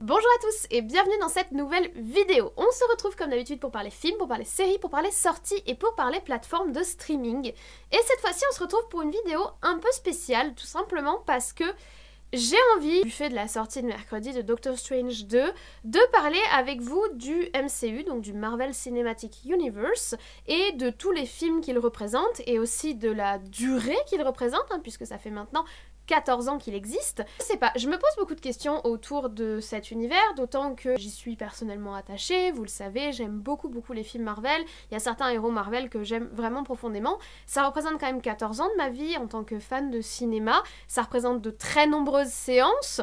Bonjour à tous et bienvenue dans cette nouvelle vidéo. On se retrouve comme d'habitude pour parler films, pour parler séries, pour parler sorties et pour parler plateformes de streaming. Et cette fois-ci on se retrouve pour une vidéo un peu spéciale, tout simplement parce que j'ai envie, du fait de la sortie de mercredi de Doctor Strange 2, de parler avec vous du MCU, donc du Marvel Cinematic Universe, et de tous les films qu'il représente, et aussi de la durée qu'il représente, puisque ça fait maintenant 14 ans qu'il existe. Je sais pas, je me pose beaucoup de questions autour de cet univers, d'autant que j'y suis personnellement attachée, vous le savez, j'aime beaucoup les films Marvel, il y a certains héros Marvel que j'aime vraiment profondément. Ça représente quand même 14 ans de ma vie en tant que fan de cinéma, ça représente de très nombreuses séances.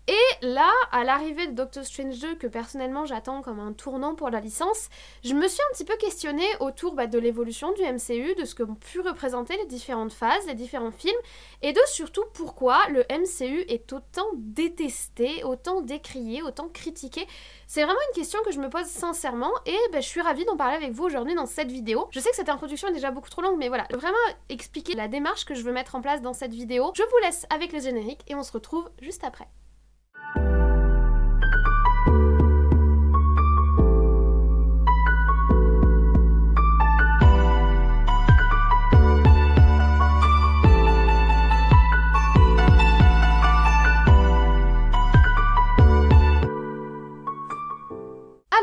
Et là, à l'arrivée de Doctor Strange 2, que personnellement j'attends comme un tournant pour la licence, je me suis un petit peu questionnée autour de l'évolution du MCU, de ce que ont pu représenter les différentes phases, les différents films, et de surtout pourquoi le MCU est autant détesté, autant décrié, autant critiqué. C'est vraiment une question que je me pose sincèrement, et je suis ravie d'en parler avec vous aujourd'hui dans cette vidéo. Je sais que cette introduction est déjà beaucoup trop longue, mais voilà, je veux vraiment expliquer la démarche que je veux mettre en place dans cette vidéo. Je vous laisse avec le générique, et on se retrouve juste après.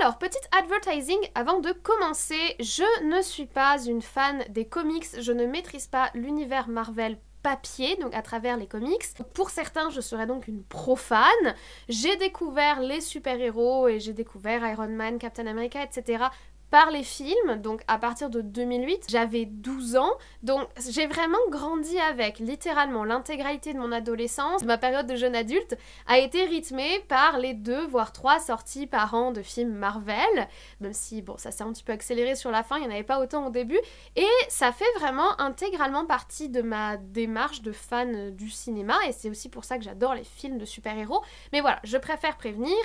Alors, petite advertising avant de commencer, je ne suis pas une fan des comics, je ne maîtrise pas l'univers Marvel papier, donc à travers les comics. Pour certains, je serais donc une profane. J'ai découvert les super-héros et j'ai découvert Iron Man, Captain America, etc. par les films, donc à partir de 2008, j'avais 12 ans, donc j'ai vraiment grandi avec, littéralement, l'intégralité de mon adolescence, ma période de jeune adulte, a été rythmée par les 2 voire 3 sorties par an de films Marvel, même si, bon, ça s'est un petit peu accéléré sur la fin, il n'y en avait pas autant au début, et ça fait vraiment intégralement partie de ma démarche de fan du cinéma, et c'est aussi pour ça que j'adore les films de super-héros, mais voilà, je préfère prévenir.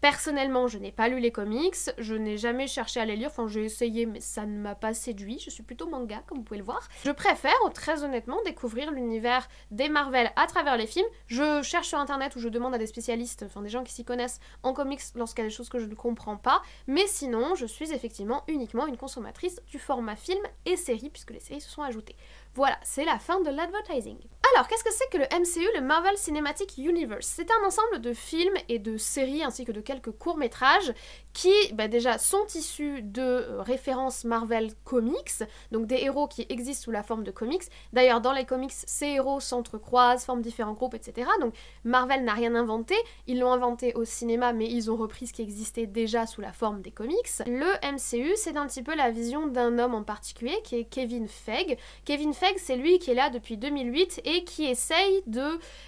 Personnellement, je n'ai pas lu les comics, je n'ai jamais cherché à les lire, enfin j'ai essayé mais ça ne m'a pas séduit, je suis plutôt manga comme vous pouvez le voir. Je préfère, très honnêtement, découvrir l'univers des Marvel à travers les films. Je cherche sur internet ou je demande à des spécialistes, enfin des gens qui s'y connaissent en comics lorsqu'il y a des choses que je ne comprends pas, mais sinon je suis effectivement uniquement une consommatrice du format film et série puisque les séries se sont ajoutées. Voilà, c'est la fin de l'advertising. Alors, qu'est-ce que c'est que le MCU, le Marvel Cinematic Universe? C'est un ensemble de films et de séries ainsi que de quelques courts-métrages qui déjà sont issus de références Marvel Comics, donc des héros qui existent sous la forme de comics. D'ailleurs, dans les comics, ces héros s'entrecroisent, forment différents groupes, etc. Donc Marvel n'a rien inventé, ils l'ont inventé au cinéma, mais ils ont repris ce qui existait déjà sous la forme des comics. Le MCU, c'est un petit peu la vision d'un homme en particulier, qui est Kevin Feige. Kevin Feige, c'est lui qui est là depuis 2008 et qui essaye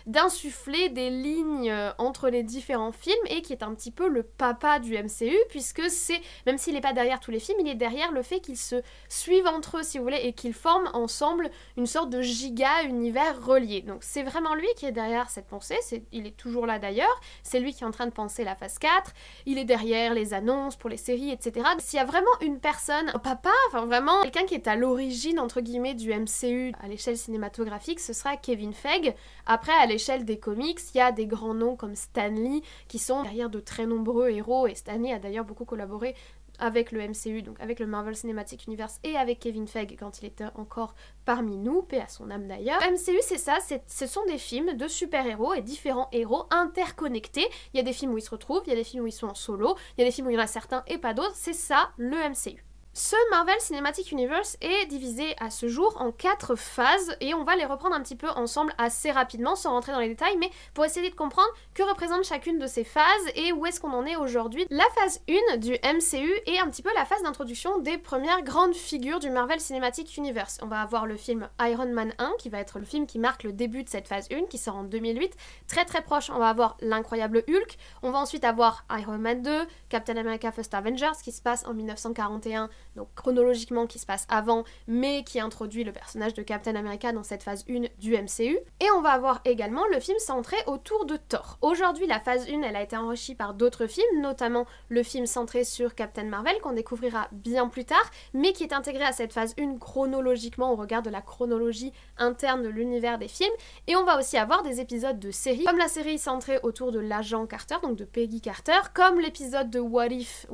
d'insuffler des lignes entre les différents films et qui est un petit peu le papa du MCU, puisque c'est, même s'il n'est pas derrière tous les films, il est derrière le fait qu'ils se suivent entre eux, si vous voulez, et qu'ils forment ensemble une sorte de giga-univers relié. Donc c'est vraiment lui qui est derrière cette pensée, il est toujours là d'ailleurs, c'est lui qui est en train de penser la phase 4, il est derrière les annonces pour les séries, etc. S'il y a vraiment une personne, un papa, enfin vraiment quelqu'un qui est à l'origine, entre guillemets, du MCU à l'échelle cinématographique, ce sera Kevin Feige. Après, à l'échelle des comics, il y a des grands noms comme Stan Lee qui sont derrière de très nombreux héros, et Stan Lee a d'ailleurs beaucoup collaboré avec le MCU, donc avec le Marvel Cinematic Universe et avec Kevin Feige quand il était encore parmi nous, paix à son âme d'ailleurs. Le MCU, c'est ça, ce sont des films de super-héros et différents héros interconnectés. Il y a des films où ils se retrouvent, il y a des films où ils sont en solo, il y a des films où il y en a certains et pas d'autres, c'est ça le MCU. Ce Marvel Cinematic Universe est divisé à ce jour en 4 phases et on va les reprendre un petit peu ensemble assez rapidement sans rentrer dans les détails, mais pour essayer de comprendre que représente chacune de ces phases et où est-ce qu'on en est aujourd'hui. La phase 1 du MCU est un petit peu la phase d'introduction des premières grandes figures du Marvel Cinematic Universe. On va avoir le film Iron Man 1 qui va être le film qui marque le début de cette phase 1 qui sort en 2008. Très proche, on va avoir l'incroyable Hulk, on va ensuite avoir Iron Man 2, Captain America First Avengers qui se passe en 1941 donc chronologiquement qui se passe avant, mais qui introduit le personnage de Captain America dans cette phase 1 du MCU. Et on va avoir également le film centré autour de Thor. Aujourd'hui, la phase 1, elle a été enrichie par d'autres films, notamment le film centré sur Captain Marvel, qu'on découvrira bien plus tard, mais qui est intégré à cette phase 1 chronologiquement au regard de la chronologie interne de l'univers des films. Et on va aussi avoir des épisodes de séries, comme la série centrée autour de l'agent Carter, donc de Peggy Carter, comme l'épisode de What If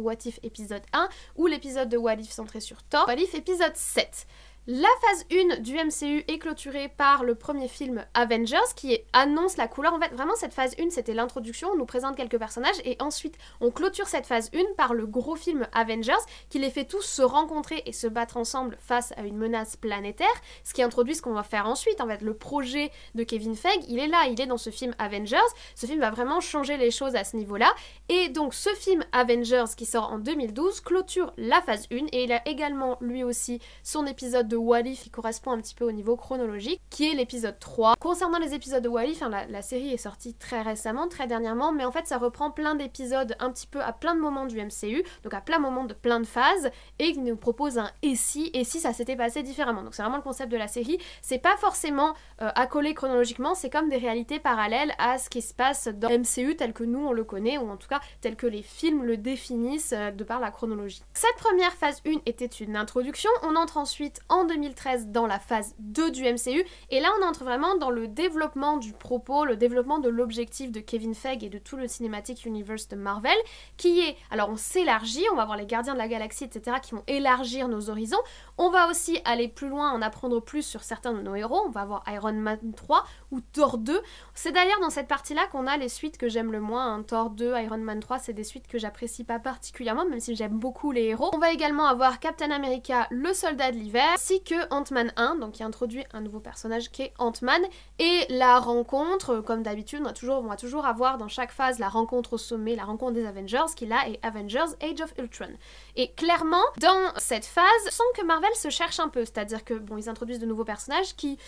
épisode 1, ou l'épisode de What If centré sur Thor, What If épisode 7. La phase 1 du MCU est clôturée par le premier film Avengers qui annonce la couleur. En fait, vraiment, cette phase 1, c'était l'introduction, on nous présente quelques personnages et ensuite on clôture cette phase 1 par le gros film Avengers qui les fait tous se rencontrer et se battre ensemble face à une menace planétaire, ce qui introduit ce qu'on va faire ensuite. En fait, le projet de Kevin Feige, il est là, il est dans ce film Avengers. Ce film va vraiment changer les choses à ce niveau-là. Et donc, ce film Avengers qui sort en 2012 clôture la phase 1 et il a également, lui aussi, son épisode de What If qui correspond un petit peu au niveau chronologique, qui est l'épisode 3. Concernant les épisodes de What If, la série est sortie très récemment, très dernièrement, mais en fait ça reprend plein d'épisodes un petit peu à plein de moments du MCU, donc à plein de moments de plein de phases, et qui nous propose un et si ça s'était passé différemment. Donc c'est vraiment le concept de la série, c'est pas forcément accolé chronologiquement, c'est comme des réalités parallèles à ce qui se passe dans le MCU tel que nous on le connaît, ou en tout cas tel que les films le définissent de par la chronologie. Cette première phase 1 était une introduction, on entre ensuite en 2013 dans la phase 2 du MCU, et là on entre vraiment dans le développement du propos, le développement de l'objectif de Kevin Feige et de tout le Cinematic Universe de Marvel, qui est, alors on s'élargit, on va avoir les Gardiens de la Galaxie, etc., qui vont élargir nos horizons, on va aussi aller plus loin, en apprendre plus sur certains de nos héros, on va avoir Iron Man 3 ou Thor 2, c'est d'ailleurs dans cette partie-là qu'on a les suites que j'aime le moins, hein. Thor 2, Iron Man 3, c'est des suites que j'apprécie pas particulièrement, même si j'aime beaucoup les héros. On va également avoir Captain America, le soldat de l'hiver, ainsi que Ant-Man 1, donc qui introduit un nouveau personnage qui est Ant-Man, et la rencontre, comme d'habitude, on va toujours avoir dans chaque phase la rencontre au sommet, la rencontre des Avengers, qui là est Avengers Age of Ultron. Et clairement, dans cette phase, on sent que Marvel se cherche un peu, c'est-à-dire que, bon, ils introduisent de nouveaux personnages qui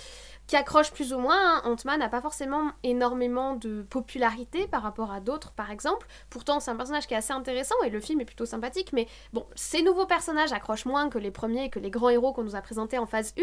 accrochent plus ou moins, hein. Ant-Man n'a pas forcément énormément de popularité par rapport à d'autres par exemple, pourtant c'est un personnage qui est assez intéressant et le film est plutôt sympathique, mais bon, ces nouveaux personnages accrochent moins que les premiers et que les grands héros qu'on nous a présentés en phase 1.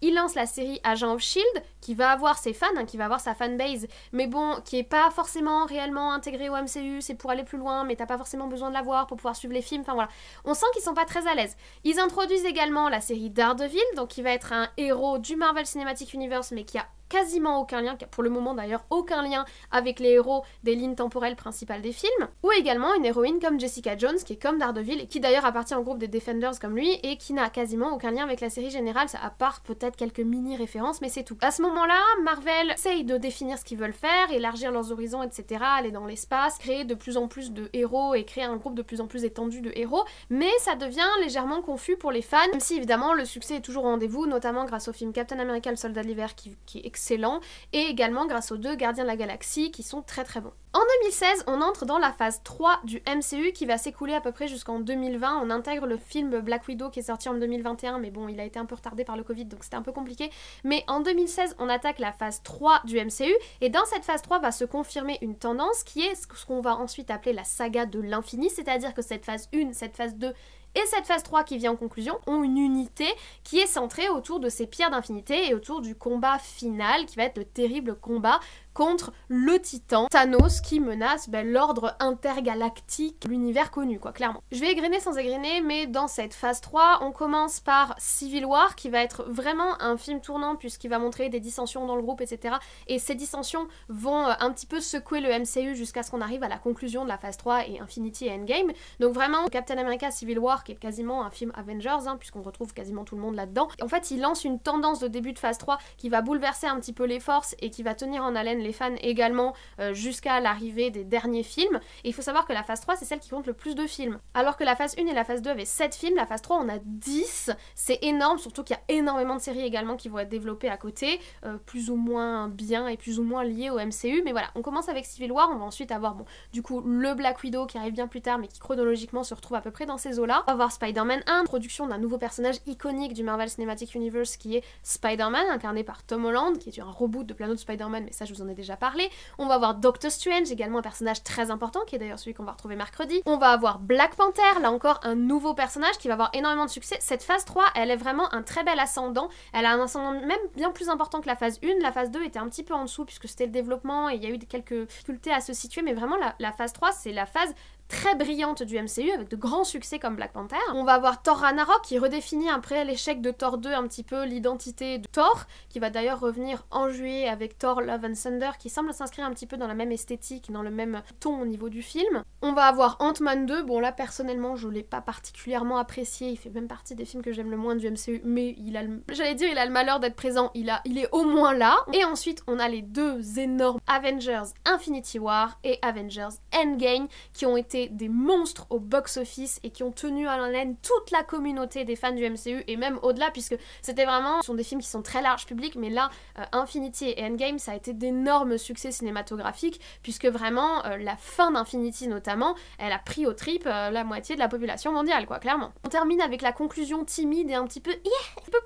Il lance la série Agent of S.H.I.E.L.D. qui va avoir ses fans, hein, qui va avoir sa fanbase, mais bon, qui est pas forcément réellement intégrée au MCU, c'est pour aller plus loin, mais t'as pas forcément besoin de la voir pour pouvoir suivre les films, enfin voilà. On sent qu'ils sont pas très à l'aise. Ils introduisent également la série Daredevil, donc qui va être un héros du Marvel Cinematic Universe, mais qui a quasiment aucun lien, pour le moment d'ailleurs aucun lien avec les héros des lignes temporelles principales des films, ou également une héroïne comme Jessica Jones qui est comme Daredevil et qui d'ailleurs appartient au groupe des Defenders comme lui et qui n'a quasiment aucun lien avec la série générale, à part peut-être quelques mini références, mais c'est tout. À ce moment-là, Marvel essaye de définir ce qu'ils veulent faire, élargir leurs horizons, etc., aller dans l'espace, créer de plus en plus de héros et créer un groupe de plus en plus étendu de héros, mais ça devient légèrement confus pour les fans, même si évidemment le succès est toujours au rendez-vous, notamment grâce au film Captain America le soldat de l'hiver qui est excellent, et également grâce aux 2 Gardiens de la Galaxie qui sont très très bons. En 2016, on entre dans la phase 3 du MCU qui va s'écouler à peu près jusqu'en 2020. On intègre le film Black Widow qui est sorti en 2021, mais bon, il a été un peu retardé par le Covid, donc c'était un peu compliqué. Mais en 2016, on attaque la phase 3 du MCU, et dans cette phase 3 va se confirmer une tendance qui est ce qu'on va ensuite appeler la saga de l'infini, c'est-à-dire que cette phase 1, cette phase 2 et cette phase 3 qui vient en conclusion ont une unité qui est centrée autour de ces pierres d'infinité et autour du combat final qui va être le terrible combat contre le titan Thanos qui menace l'ordre intergalactique, l'univers connu quoi, clairement. Je vais égrener sans égrener, mais dans cette phase 3, on commence par Civil War qui va être vraiment un film tournant puisqu'il va montrer des dissensions dans le groupe, etc. Et ces dissensions vont un petit peu secouer le MCU jusqu'à ce qu'on arrive à la conclusion de la phase 3 et Infinity et Endgame. Donc vraiment, Captain America Civil War qui est quasiment un film Avengers, hein, puisqu'on retrouve quasiment tout le monde là-dedans. En fait, il lance une tendance de début de phase 3 qui va bouleverser un petit peu les forces et qui va tenir en haleine les fans également jusqu'à l'arrivée des derniers films. Et il faut savoir que la phase 3 c'est celle qui compte le plus de films. Alors que la phase 1 et la phase 2 avaient 7 films, la phase 3 on a 10. C'est énorme, surtout qu'il y a énormément de séries également qui vont être développées à côté, plus ou moins bien et plus ou moins liées au MCU. Mais voilà, on commence avec Civil War, on va ensuite avoir du coup le Black Widow qui arrive bien plus tard mais qui chronologiquement se retrouve à peu près dans ces eaux-là. On va avoir Spider-Man 1, introduction d'un nouveau personnage iconique du Marvel Cinematic Universe qui est Spider-Man, incarné par Tom Holland, qui est un reboot de plein d'autres Spider-Man, mais ça je vous en ai ai déjà parlé. On va avoir Doctor Strange, également un personnage très important, qui est d'ailleurs celui qu'on va retrouver mercredi. On va avoir Black Panther, là encore un nouveau personnage qui va avoir énormément de succès. Cette phase 3, elle est vraiment un très bel ascendant. Elle a un ascendant même bien plus important que la phase 1. La phase 2 était un petit peu en dessous puisque c'était le développement et il y a eu quelques difficultés à se situer, mais vraiment la phase 3, c'est la phase très brillante du MCU avec de grands succès comme Black Panther. On va avoir Thor Ragnarok qui redéfinit après l'échec de Thor 2 un petit peu l'identité de Thor, qui va d'ailleurs revenir en juillet avec Thor Love and Thunder qui semble s'inscrire un petit peu dans la même esthétique, dans le même ton au niveau du film. On va avoir Ant-Man 2, bon là personnellement je l'ai pas particulièrement apprécié, il fait même partie des films que j'aime le moins du MCU, mais il a le malheur d'être présent, il est au moins là. Et ensuite on a les deux énormes Avengers Infinity War et Avengers Endgame qui ont été des monstres au box-office et qui ont tenu à l'haleine toute la communauté des fans du MCU et même au-delà, puisque c'était vraiment, ce sont des films qui sont très large public, mais là Infinity et Endgame ça a été d'énormes succès cinématographiques puisque vraiment la fin d'Infinity notamment, elle a pris aux tripes la moitié de la population mondiale quoi, clairement. On termine avec la conclusion timide et un petit peu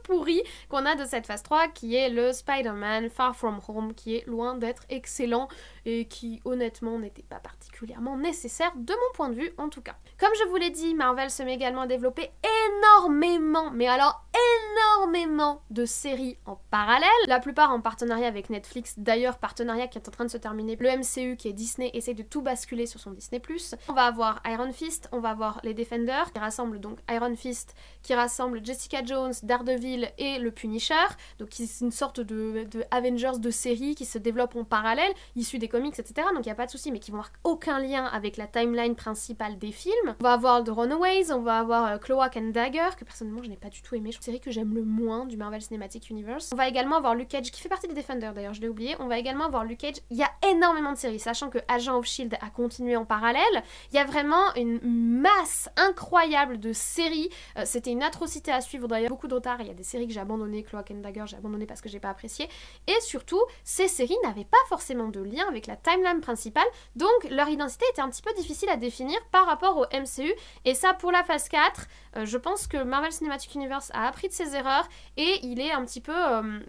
pourrie qu'on a de cette phase 3 qui est le Spider-Man Far From Home, qui est loin d'être excellent et qui honnêtement n'était pas particulièrement nécessaire de mon point de vue en tout cas. Comme je vous l'ai dit, Marvel se met également à développer énormément, mais alors énormément de séries en parallèle, la plupart en partenariat avec Netflix, d'ailleurs partenariat qui est en train de se terminer. Le MCU qui est Disney essaie de tout basculer sur son Disney+. On va avoir Iron Fist, on va avoir les Defenders qui rassemblent donc Iron Fist, qui rassemble Jessica Jones, Daredevil et le Punisher, donc c'est une sorte de Avengers de série qui se développe en parallèle, issus des comics etc, donc il n'y a pas de souci, mais qui vont avoir aucun lien avec la timeline principale des films. On va avoir The Runaways, on va avoir Cloak and Dagger, que personnellement je n'ai pas du tout aimé, je trouve une série que j'aime le moins du Marvel Cinematic Universe. On va également avoir Luke Cage, qui fait partie des Defenders d'ailleurs, je l'ai oublié. On va également avoir Luke Cage, il y a énormément de séries, sachant que Agent of S.H.I.E.L.D. a continué en parallèle, il y a vraiment une masse incroyable de séries, c'était une atrocité à suivre d'ailleurs, beaucoup de retard, il y a des séries que j'ai abandonnées, Cloak and Dagger j'ai abandonné parce que j'ai pas apprécié, et surtout, ces séries n'avaient pas forcément de lien avec la timeline principale, donc leur identité était un petit peu difficile à définir par rapport au MCU, et ça pour la phase 4, je pense que Marvel Cinematic Universe a appris de ses erreurs et il est un petit peu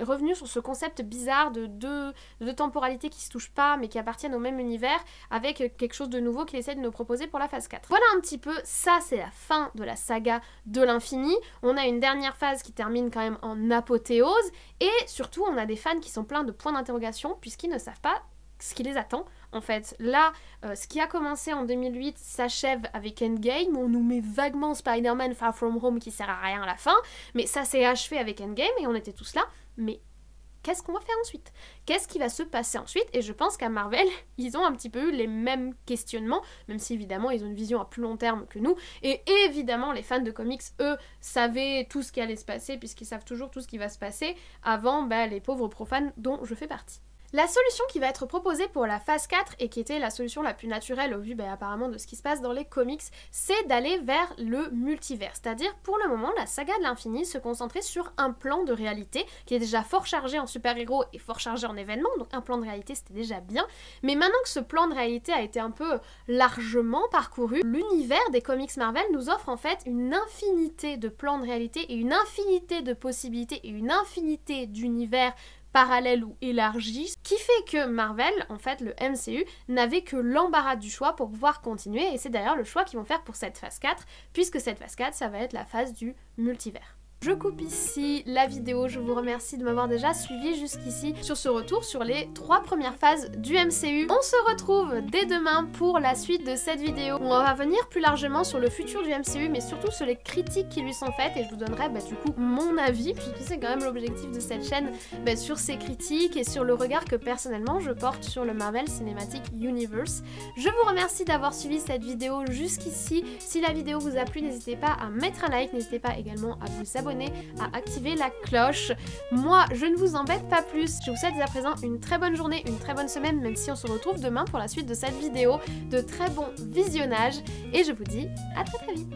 revenu sur ce concept bizarre de deux temporalités qui se touchent pas mais qui appartiennent au même univers avec quelque chose de nouveau qu'il essaie de nous proposer pour la phase 4. Voilà un petit peu, ça c'est la fin de la saga de l'infini. On a une dernière phase qui termine quand même en apothéose et surtout on a des fans qui sont pleins de points d'interrogation puisqu'ils ne savent pas ce qui les attend. En fait, là, ce qui a commencé en 2008 s'achève avec Endgame, on nous met vaguement Spider-Man Far From Home qui sert à rien à la fin, mais ça s'est achevé avec Endgame et on était tous là, mais qu'est-ce qu'on va faire ensuite? Qu'est-ce qui va se passer ensuite? Et je pense qu'à Marvel, ils ont un petit peu eu les mêmes questionnements, même si évidemment ils ont une vision à plus long terme que nous, et évidemment les fans de comics, eux, savaient tout ce qui allait se passer, puisqu'ils savent toujours tout ce qui va se passer, avant les pauvres profanes dont je fais partie. La solution qui va être proposée pour la phase 4 et qui était la solution la plus naturelle au vu apparemment de ce qui se passe dans les comics, c'est d'aller vers le multivers. C'est-à-dire pour le moment la saga de l'infini se concentrait sur un plan de réalité qui est déjà fort chargé en super-héros et fort chargé en événements, donc un plan de réalité c'était déjà bien, mais maintenant que ce plan de réalité a été un peu largement parcouru, l'univers des comics Marvel nous offre en fait une infinité de plans de réalité et une infinité de possibilités et une infinité d'univers parallèle ou élargi, ce qui fait que Marvel, en fait le MCU, n'avait que l'embarras du choix pour pouvoir continuer, et c'est d'ailleurs le choix qu'ils vont faire pour cette phase 4, puisque cette phase 4, ça va être la phase du multivers. Je coupe ici la vidéo, je vous remercie de m'avoir déjà suivi jusqu'ici sur ce retour sur les 3 premières phases du MCU. On se retrouve dès demain pour la suite de cette vidéo où on va venir plus largement sur le futur du MCU mais surtout sur les critiques qui lui sont faites et je vous donnerai du coup mon avis puisque c'est quand même l'objectif de cette chaîne sur ces critiques et sur le regard que personnellement je porte sur le Marvel Cinematic Universe. Je vous remercie d'avoir suivi cette vidéo jusqu'ici. Si la vidéo vous a plu, n'hésitez pas à mettre un like, n'hésitez pas également à vous abonner, à activer la cloche. Moi, je ne vous embête pas plus. Je vous souhaite à présent une très bonne journée, une très bonne semaine, même si on se retrouve demain pour la suite de cette vidéo. De très bons visionnages et je vous dis à très très vite.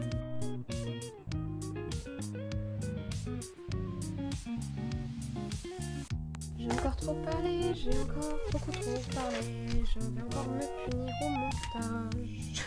J'ai encore trop parlé, j'ai encore beaucoup trop parlé, je vais encore me punir au montage.